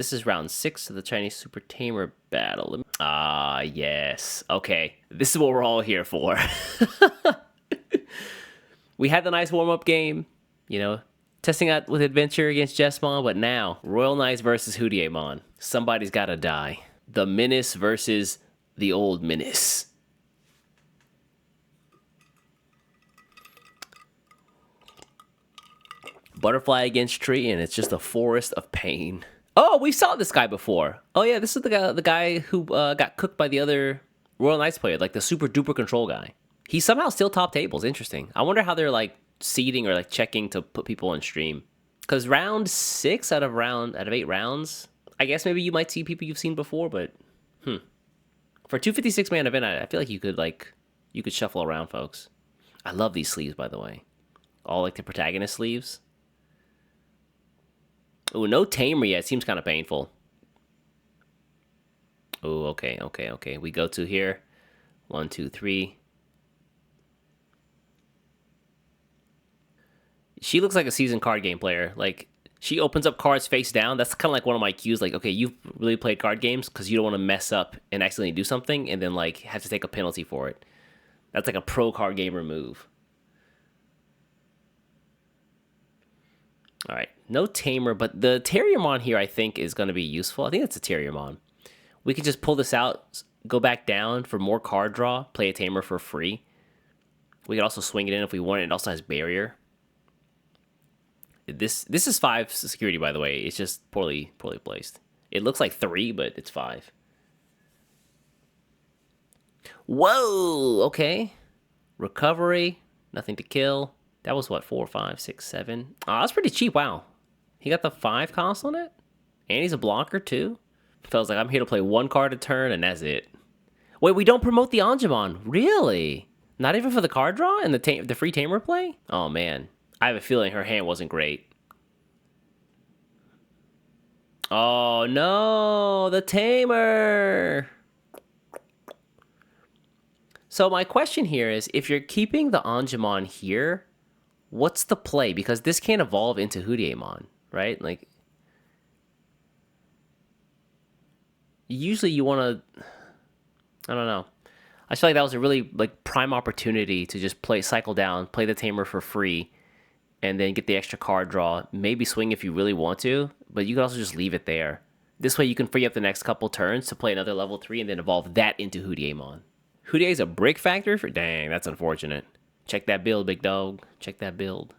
This is round 6 of the Chinese Super Tamer battle. Ah, yes. Okay. This is what we're all here for. We had the nice warm-up game, you know, testing out with adventure against Jesmon, but now, Royal Knights versus Hudiemon. Somebody's gotta die. The Menace versus the old Menace. Butterfly against tree, and it's just a forest of pain. Oh, we saw this guy before. Oh yeah, this is the guy who got cooked by the other Royal Knights player, like the super duper control guy. He's somehow still top tables. Interesting. I wonder how they're like seeding or like checking to put people on stream. Because round 6 out of 8 rounds, I guess maybe you might see people you've seen before, but for a 256-man event, I feel like you could shuffle around, folks. I love these sleeves, by the way. All like the protagonist sleeves. Ooh, no Tamer yet. Seems kind of painful. Ooh, okay. We go to here. 1, 2, 3. She looks like a seasoned card game player. Like, she opens up cards face down. That's kind of like one of my cues. Like, okay, you've really played card games because you don't want to mess up and accidentally do something and then, like, have to take a penalty for it. That's like a pro card gamer move. All right, no Tamer, but the Terriermon here I think is going to be useful. I think it's a Terriermon. We can just pull this out, go back down for more card draw, play a Tamer for free. We can also swing it in if we want it. It also has barrier. This is 5 security, by the way. It's just poorly placed. It looks like 3, but it's 5. Whoa, okay. Recovery, nothing to kill. That was what, 4, 5, 6, 7. Oh, that's pretty cheap. Wow. He got the 5 cost on it? And he's a blocker too? Feels like I'm here to play 1 card a turn and that's it. Wait, we don't promote the Angemon. Really? Not even for the card draw and the free Tamer play? Oh man. I have a feeling her hand wasn't great. Oh no, the Tamer. So my question here is, if you're keeping the Angemon here, what's the play? Because this can't evolve into Hudiemon, right? Like, usually you want to, I don't know. I feel like that was a really like prime opportunity to just cycle down, play the Tamer for free, and then get the extra card draw. Maybe swing if you really want to, but you can also just leave it there. This way you can free up the next couple turns to play another level 3 and then evolve that into Hudiemon. Hudie is a brick factor for, dang, that's unfortunate. Check that build, big dog. Check that build.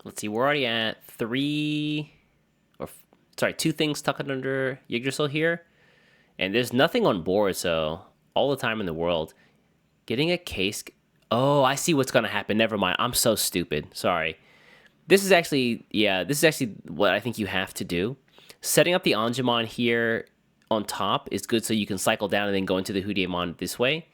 Let's see, we're already at 2 things tucked under Yggdrasil here. And there's nothing on board, so all the time in the world. Getting a case. Oh, I see what's going to happen. Never mind. I'm so stupid. Sorry. This is actually what I think you have to do. Setting up the Angemon here on top is good so you can cycle down and then go into the Hudiemon this way.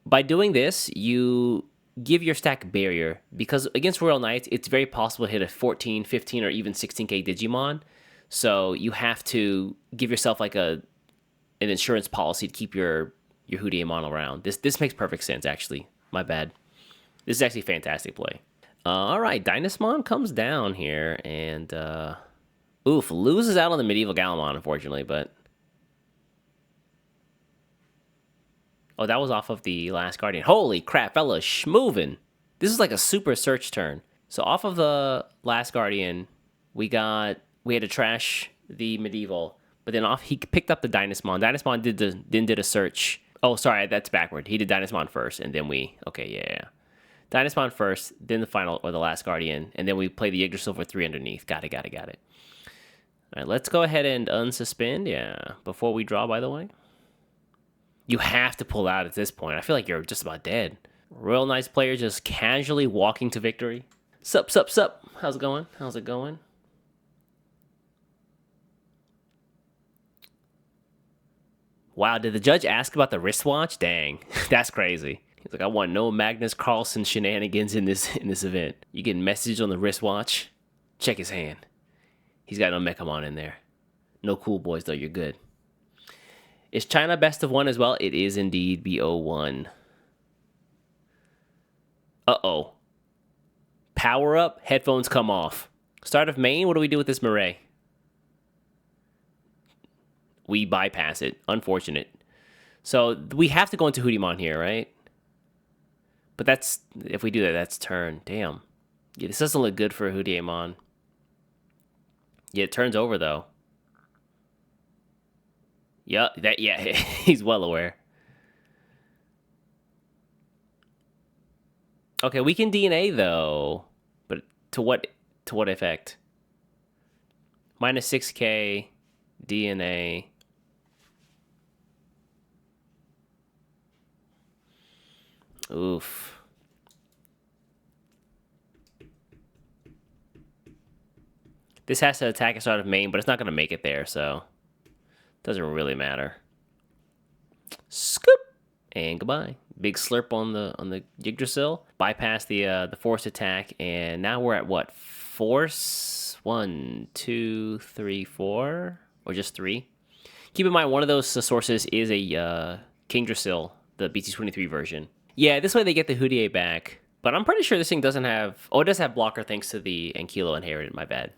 By doing this, you give your stack barrier, because against Royal Knights, it's very possible to hit a 14, 15, or even 16k Digimon. So you have to give yourself like an insurance policy to keep your Hudiemon around. This makes perfect sense, actually. My bad. This is actually fantastic play. All right, Dynasmon comes down here and loses out on the Medieval Galamon, unfortunately, but oh, that was off of the Last Guardian. Holy crap, fella, schmovin'. This is like a super search turn. So off of the Last Guardian, we had to trash the Medieval, but then he picked up the Dynasmon. Dynasmon did a search. Oh, sorry, that's backward. He did Dynasmon first, and then yeah. Dynasmon first, then the final, or the Last Guardian, and then we play the Yggdrasil for 3 underneath. Got it. All right, let's go ahead and unsuspend, yeah, before we draw, by the way. You have to pull out at this point. I feel like you're just about dead. Royal Knights player just casually walking to victory. Sup. How's it going? Wow, did the judge ask about the wristwatch? Dang, that's crazy. He's like, I want no Magnus Carlsen shenanigans in this event. You get message on the wristwatch? Check his hand. He's got no Mechamon in there. No cool boys, though. You're good. Is China best of 1 as well? It is indeed BO1. Uh-oh. Power up, headphones come off. Start of main, what do we do with this Murray? we bypass it. Unfortunate. So we have to go into Hudiemon here, right? But that's, if we do that, that's turn. Damn. Yeah, this doesn't look good for Hudiemon. Yeah, it turns over though. Yeah, he's well aware. Okay, we can DNA though, but to what effect? Minus 6k DNA. Oof. This has to attack us out of main, but it's not going to make it there, so doesn't really matter. Scoop and goodbye. Big slurp on the Yggdrasil. Bypass the force attack, and now we're at what? Force 1, 2, 3, 4, or just 3. Keep in mind one of those sources is a Kingdrasil, the BT23 version. Yeah, this way they get the Hudie back. But I'm pretty sure this thing doesn't have... Oh, it does have blocker thanks to the Ankylo inherited, my bad.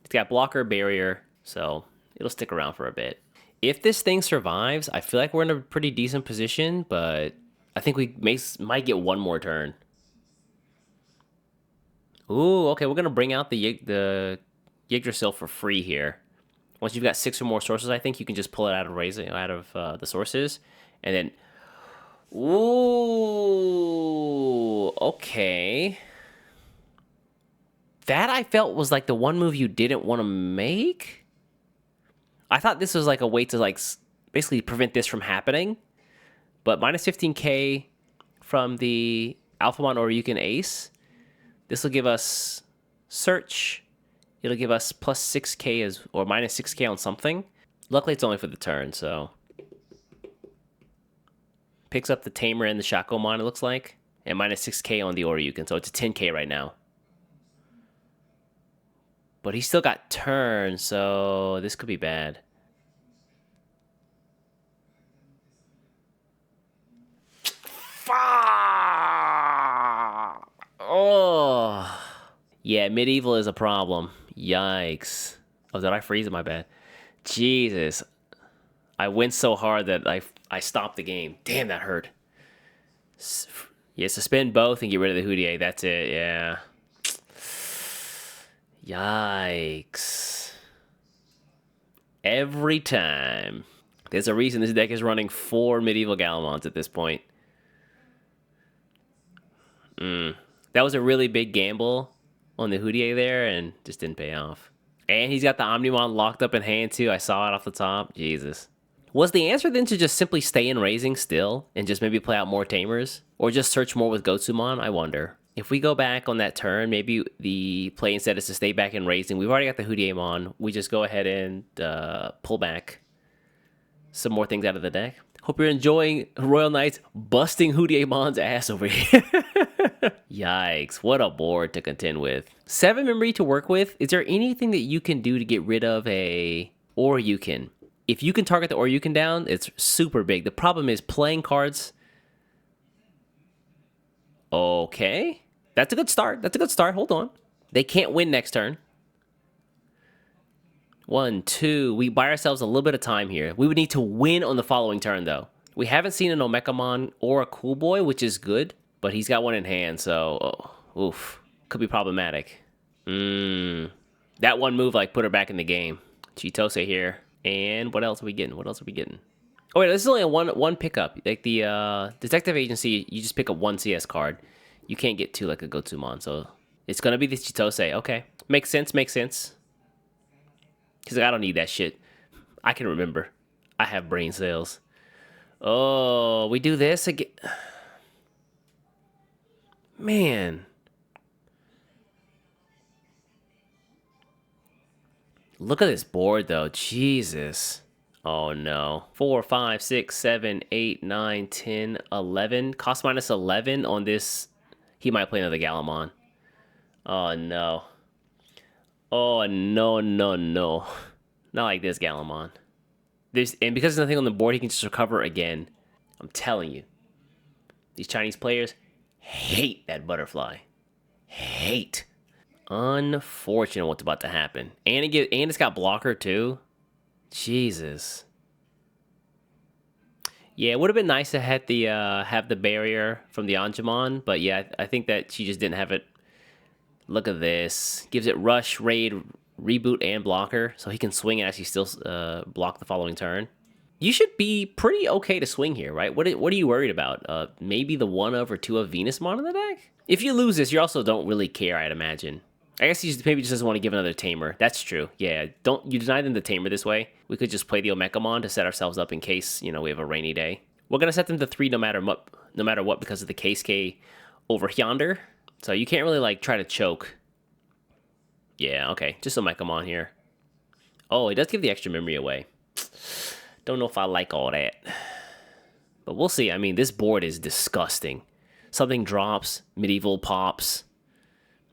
It's got blocker, barrier, so it'll stick around for a bit. If this thing survives, I feel like we're in a pretty decent position, but I think we might get one more turn. Ooh, okay, we're going to bring out the Yggdrasil for free here. Once you've got 6 or more sources, I think you can just pull it out of the sources. And then... Ooh, okay. That I felt was like the one move you didn't want to make. I thought this was like a way to like basically prevent this from happening. But minus 15k from the Alphamon or Ryukin Ace. This will give us search. It'll give us plus 6k or minus 6k on something. Luckily, it's only for the turn, so... Picks up the Tamer and the Shakomon, it looks like. And minus 6k on the Oryukin, so it's a 10k right now. But he's still got turn, so this could be bad. Oh. Yeah, medieval is a problem. Yikes. Oh, did I freeze it? My bad. Jesus. I went so hard that I stopped the game. Damn, that hurt. Yeah, suspend both and get rid of the Hudie. That's it, yeah. Yikes. Every time. There's a reason this deck is running 4 medieval Galamons at this point. That was a really big gamble on the Hudie there and just didn't pay off. And he's got the Omnimon locked up in hand too. I saw it off the top. Jesus. Was the answer then to just simply stay in raising still and just maybe play out more Tamers? Or just search more with Gotsumon? I wonder. If we go back on that turn, maybe the play instead is to stay back in raising. We've already got the Hudiemon. We just go ahead and pull back some more things out of the deck. Hope you're enjoying Royal Knights busting Hudiemon's ass over here. Yikes, what a board to contend with. 7 memory to work with. Is there anything that you can do to get rid of a Oryukin? If you can target the Oryukin down, it's super big. The problem is playing cards. Okay. That's a good start. That's a good start. Hold on. They can't win next turn. 1, 2. We buy ourselves a little bit of time here. We would need to win on the following turn, though. We haven't seen an Omekamon or a Cool Boy, which is good. But he's got one in hand, so... oof. Could be problematic. That one move, like, put her back in the game. Chitose here. And what else are we getting? What else are we getting? Oh, wait, this is only a one pickup. Like, the Detective Agency, you just pick up 1 CS card. You can't get 2 like a Gotsumon, so... It's gonna be the Chitose. Okay. Makes sense, makes sense. Because I don't need that shit. I can remember. I have brain cells. Oh, we do this again. Man. Look at this board, though. Jesus. Oh, no. 4, 5, 6, 7, 8, 9, 10, 11. Cost minus 11 on this. He might play another Galamon. Oh, no. Oh, no, no, no. Not like this, Galamon. And because there's nothing on the board, he can just recover again. I'm telling you. These Chinese players hate that butterfly. Hate. Unfortunate what's about to happen. And it's got blocker, too. Jesus. Yeah, it would have been nice to have the barrier from the Anjumon, but yeah, I think that she just didn't have it. Look at this. Gives it rush, raid, reboot, and blocker, so he can swing as he still block the following turn. You should be pretty okay to swing here, right? What are you worried about? Maybe the 1 of or 2 of Venusmon in the deck? If you lose this, you also don't really care, I'd imagine. I guess he maybe just doesn't want to give another Tamer. That's true. Yeah, don't you deny them the Tamer this way. We could just play the Omekamon to set ourselves up in case, we have a rainy day. We're going to set them to 3 no matter what because of the Case K over yonder. So you can't really, like, try to choke. Yeah, okay. Just Omekamon here. Oh, he does give the extra memory away. Don't know if I like all that. But we'll see. I mean, this board is disgusting. Something drops, medieval pops.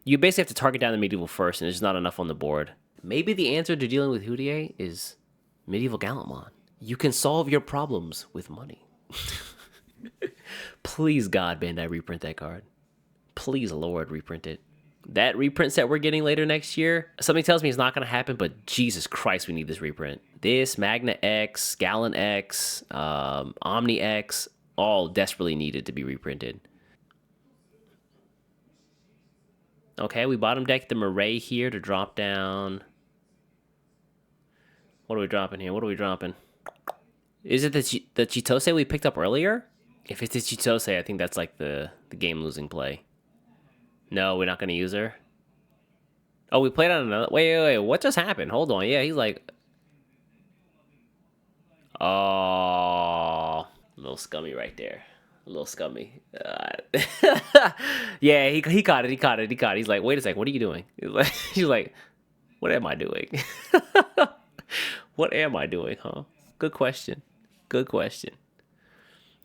You basically have to target down the medieval first, and there's not enough on the board. Maybe the answer to dealing with Hudie is medieval Gallantmon. You can solve your problems with money. Please, God, Bandai, reprint that card. Please, Lord, reprint it. That reprint set we're getting later next year, something tells me it's not going to happen, but Jesus Christ, we need this reprint. This, Magna X, Gallon X, Omni X, all desperately needed to be reprinted. Okay, we bottom deck the Murray here to drop down. What are we dropping here? What are we dropping? Is it the Chitose we picked up earlier? If it's the Chitose, I think that's like the game-losing play. No, we're not going to use her. Oh, we played on another... Wait. What just happened? Hold on. Yeah, he's like... Oh... A little scummy right there. A little scummy. Yeah, he caught it. He caught it. He's like, wait a second. What are you doing? He's like, what am I doing? What am I doing, huh? Good question. Good question.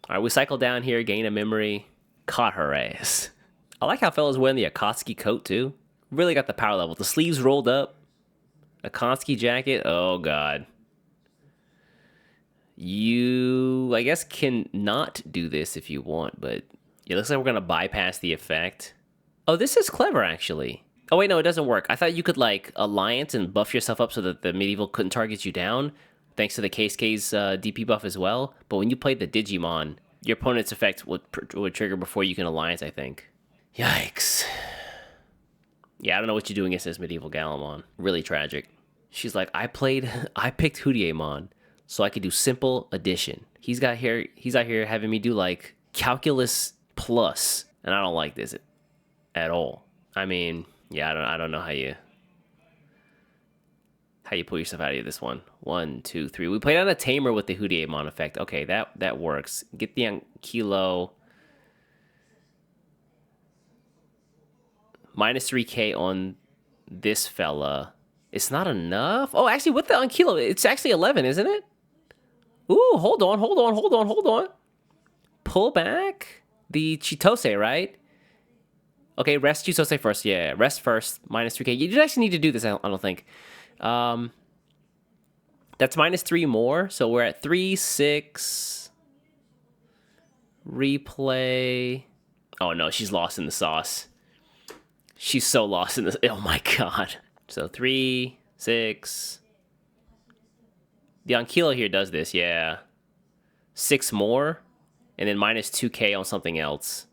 All right, we cycle down here, gain a memory. Caught her ass. I like how fella's wearing the Akatsuki coat, too. Really got the power level. The sleeves rolled up. Akatsuki jacket. Oh, God. You, I guess, can not do this if you want, but it looks like we're going to bypass the effect. Oh, this is clever, actually. Oh, wait, no, it doesn't work. I thought you could, like, alliance and buff yourself up so that the medieval couldn't target you down, thanks to the Case K's DP buff as well. But when you play the Digimon, your opponent's effect would trigger before you can alliance, I think. Yikes. Yeah, I don't know what you're doing against this medieval Galamon. Really tragic. She's like, I picked Hudiemon so I could do simple addition. He's out here having me do like calculus plus, and I don't like this at all. I mean, yeah, I don't know how you pull yourself out of this one. 1, 2, 3. We played on a Tamer with the Hudiemon effect. Okay, that works. Get the Kilo. Minus 3k on this fella. It's not enough? Oh, actually, with the Ankilo, it's actually 11, isn't it? Ooh, hold on. Pull back the Chitose, right? Okay, rest Chitose first. Yeah, rest first. Minus 3k. You did actually need to do this, I don't think. That's minus 3 more, so we're at 3, 6. Replay. Oh, no, she's lost in the sauce. She's so lost in this. Oh my God. So 3, 6. The Ankilo here does this, yeah. 6 more, and then minus 2k on something else.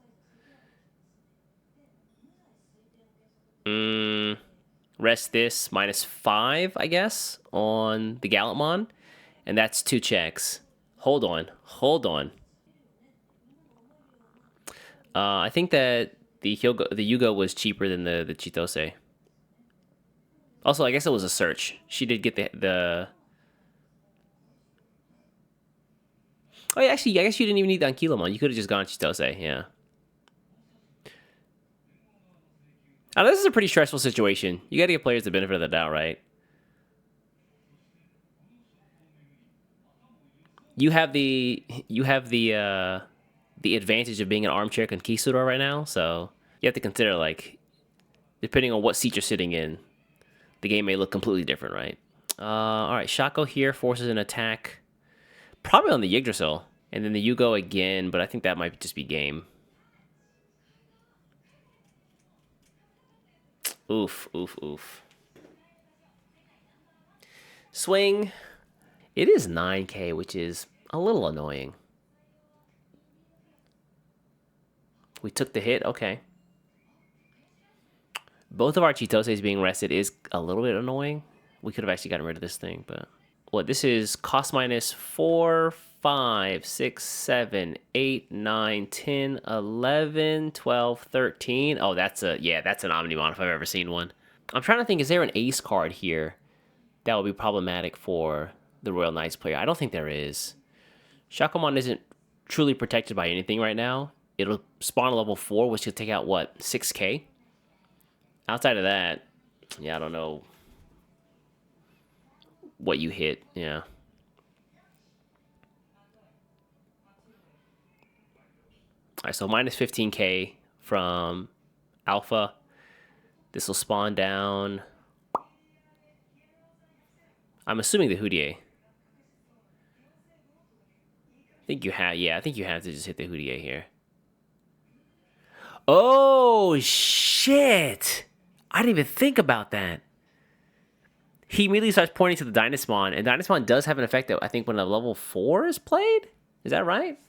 Rest this, minus 5, I guess, on the Gallantmon. And that's 2 checks. Hold on. I think that the Yugo was cheaper than the Chitose. Also, I guess it was a search. She did get the... Oh, yeah, actually, I guess you didn't even need the Ankilomon. You could have just gone Chitose, yeah. Now, this is a pretty stressful situation. You gotta give players the benefit of the doubt, right? You have the advantage of being an armchair conquistador right now, so you have to consider, like, depending on what seat you're sitting in, the game may look completely different, right? All right, Shako here forces an attack, probably on the Yggdrasil, and then the Yugo again, but I think that might just be game. Oof. Swing. It is 9k, which is a little annoying. We took the hit. Okay. Both of our Chitoses being rested is a little bit annoying. We could have actually gotten rid of this thing, but what this is cost minus 4, 5, 6, 7, 8, 9, 10, 11, 12, 13. Oh, that's an Omnimon if I've ever seen one. I'm trying to think, is there an ace card here that would be problematic for the Royal Knights player? I don't think there is. Shakomon isn't truly protected by anything right now. It'll spawn a level 4, which could take out, what, 6k? Outside of that, yeah, I don't know what you hit, yeah. Alright, so minus 15k from Alpha. This will spawn down. I'm assuming the Hudie. I think you have, yeah, I think you have to just hit the Hudie here. Oh, shit! I didn't even think about that. He immediately starts pointing to the Dynasmon, and Dynasmon does have an effect that I think when a level 4 is played? Is that right?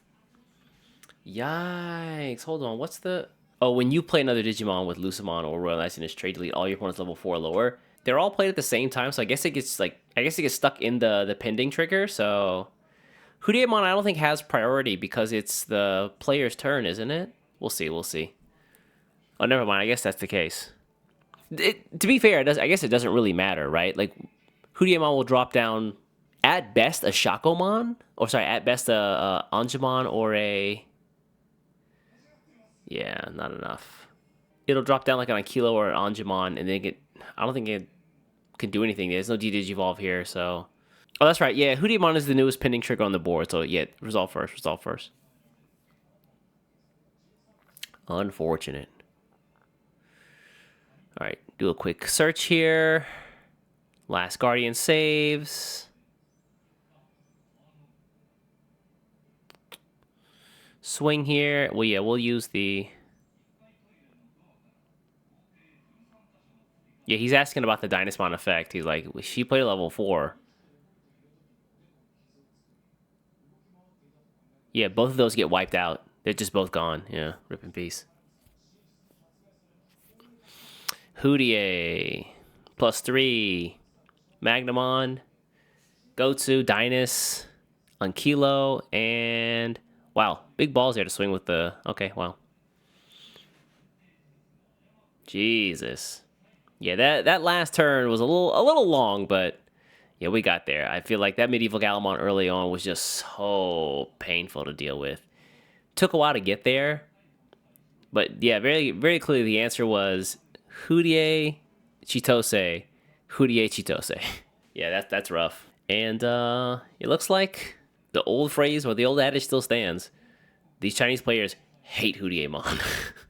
Yikes. Hold on, what's the... Oh, when you play another Digimon with Lucemon or Royal Knights in his trade delete, all your opponents level 4 or lower. They're all played at the same time, so I guess it gets stuck in the pending trigger, so... Hudiemon I don't think has priority because it's the player's turn, isn't it? We'll see, we'll see. Oh, never mind, I guess that's the case. To be fair, I guess it doesn't really matter, right? Like, Hudiemon will drop down, at best, a Shakomon? Or, sorry, at best, a Angemon or a... Yeah, not enough. It'll drop down like an Akilo or an Angemon, and then I don't think it can do anything. There's no D-Digivolve here, so... Oh, that's right. Yeah, Hudiemon is the newest pending trigger on the board, so yeah, resolve first, resolve first. Unfortunate. Alright, do a quick search here. Last Guardian saves. Swing here. Well, yeah, we'll use the... Yeah, he's asking about the Dynasmon effect. He's like, she played level 4. Yeah, both of those get wiped out. They're just both gone. Yeah, rip in peace. Hudie. +3. Magnamon. Gotsu. Dynus. Ankilo. And... Wow, big balls there to swing with the... Okay, wow. Jesus. Yeah, that last turn was a little long, but yeah, we got there. I feel like that medieval Galamon early on was just so painful to deal with. Took a while to get there, but yeah, very very clearly the answer was Hudie Chitose, Hudie Chitose. Yeah, that's rough. And it looks like the old phrase or the old adage still stands. These Chinese players hate Hudiemon.